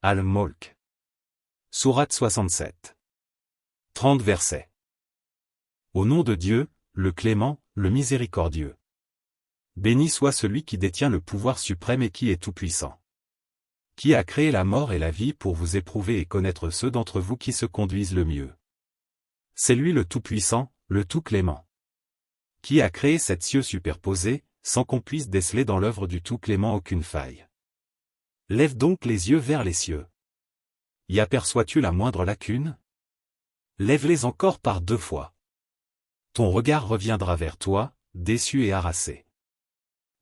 Al-Mulk. Sourate 67. 30 versets. Au nom de Dieu, le clément, le miséricordieux. Béni soit celui qui détient le pouvoir suprême et qui est tout-puissant. Qui a créé la mort et la vie pour vous éprouver et connaître ceux d'entre vous qui se conduisent le mieux. C'est lui le tout-puissant, le tout-clément. Qui a créé sept cieux superposés, sans qu'on puisse déceler dans l'œuvre du tout-clément aucune faille. Lève donc les yeux vers les cieux. Y aperçois-tu la moindre lacune? Lève-les encore par 2 fois. Ton regard reviendra vers toi, déçu et harassé.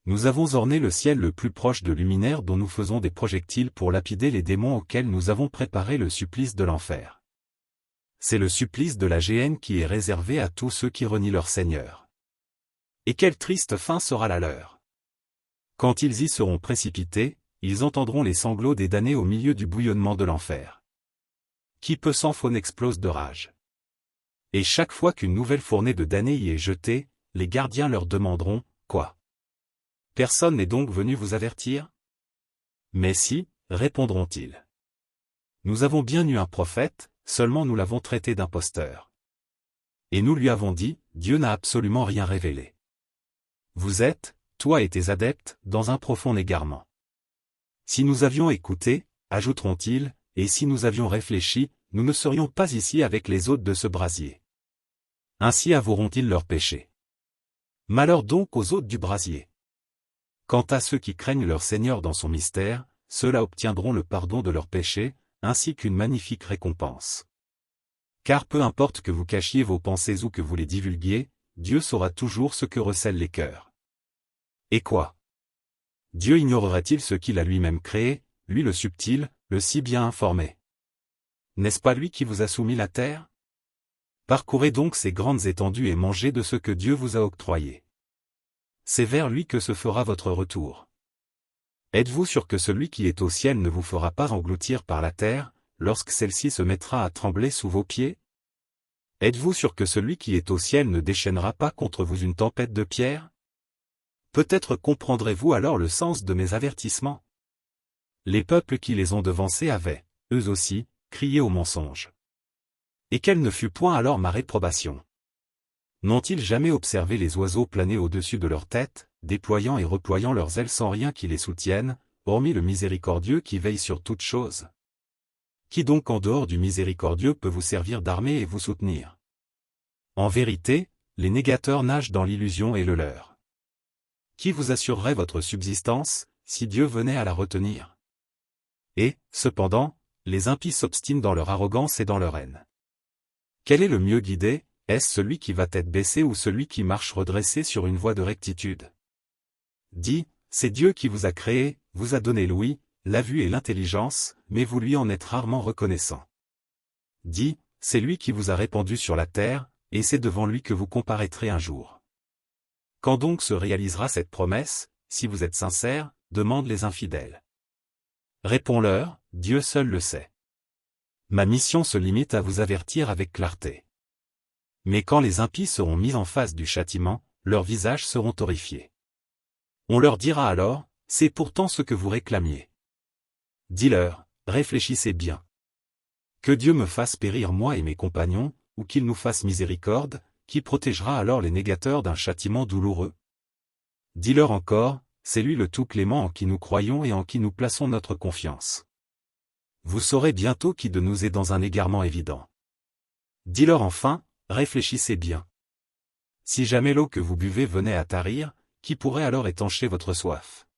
Nous avons orné le ciel le plus proche de luminaires dont nous faisons des projectiles pour lapider les démons auxquels nous avons préparé le supplice de l'enfer. C'est le supplice de la géhenne qui est réservé à tous ceux qui renient leur Seigneur. Et quelle triste fin sera la leur! Quand ils y seront précipités, ils entendront les sanglots des damnés au milieu du bouillonnement de l'enfer. Qui peut sans faune explose de rage. Et chaque fois qu'une nouvelle fournée de damnés y est jetée, les gardiens leur demanderont, quoi? Personne n'est donc venu vous avertir? Mais si, répondront-ils. Nous avons bien eu un prophète, seulement nous l'avons traité d'imposteur. Et nous lui avons dit, Dieu n'a absolument rien révélé. Vous êtes, toi et tes adeptes, dans un profond égarement. Si nous avions écouté, ajouteront-ils, et si nous avions réfléchi, nous ne serions pas ici avec les hôtes de ce brasier. Ainsi avoueront-ils leurs péchés. Malheur donc aux hôtes du brasier. Quant à ceux qui craignent leur Seigneur dans son mystère, ceux-là obtiendront le pardon de leurs péchés, ainsi qu'une magnifique récompense. Car peu importe que vous cachiez vos pensées ou que vous les divulguiez, Dieu saura toujours ce que recèlent les cœurs. Et quoi? Dieu ignorerait-il ce qu'il a lui-même créé, lui le subtil, le si bien informé? N'est-ce pas lui qui vous a soumis la terre? Parcourez donc ces grandes étendues et mangez de ce que Dieu vous a octroyé. C'est vers lui que se fera votre retour. Êtes-vous sûr que celui qui est au ciel ne vous fera pas engloutir par la terre, lorsque celle-ci se mettra à trembler sous vos pieds? Êtes-vous sûr que celui qui est au ciel ne déchaînera pas contre vous une tempête de pierre? Peut-être comprendrez-vous alors le sens de mes avertissements. Les peuples qui les ont devancés avaient, eux aussi, crié au mensonge. Et quelle ne fut point alors ma réprobation? N'ont-ils jamais observé les oiseaux planer au-dessus de leur tête, déployant et reployant leurs ailes sans rien qui les soutienne, hormis le miséricordieux qui veille sur toutes choses? Qui donc en dehors du miséricordieux peut vous servir d'armée et vous soutenir? En vérité, les négateurs nagent dans l'illusion et le leurre. Qui vous assurerait votre subsistance, si Dieu venait à la retenir? Et, cependant, les impies s'obstinent dans leur arrogance et dans leur haine. Quel est le mieux guidé? Est-ce celui qui va tête baissée ou celui qui marche redressé sur une voie de rectitude? Dis, c'est Dieu qui vous a créé, vous a donné l'ouïe, la vue et l'intelligence, mais vous lui en êtes rarement reconnaissant. Dis, c'est lui qui vous a répandu sur la terre, et c'est devant lui que vous comparaîtrez un jour. Quand donc se réalisera cette promesse, si vous êtes sincères, demandent les infidèles. Réponds-leur, Dieu seul le sait. Ma mission se limite à vous avertir avec clarté. Mais quand les impies seront mis en face du châtiment, leurs visages seront horrifiés. On leur dira alors, c'est pourtant ce que vous réclamiez. Dis-leur, réfléchissez bien. Que Dieu me fasse périr moi et mes compagnons, ou qu'il nous fasse miséricorde, qui protégera alors les négateurs d'un châtiment douloureux? Dis-leur encore, c'est lui le tout clément en qui nous croyons et en qui nous plaçons notre confiance. Vous saurez bientôt qui de nous est dans un égarement évident. Dis-leur enfin, réfléchissez bien. Si jamais l'eau que vous buvez venait à tarir, qui pourrait alors étancher votre soif?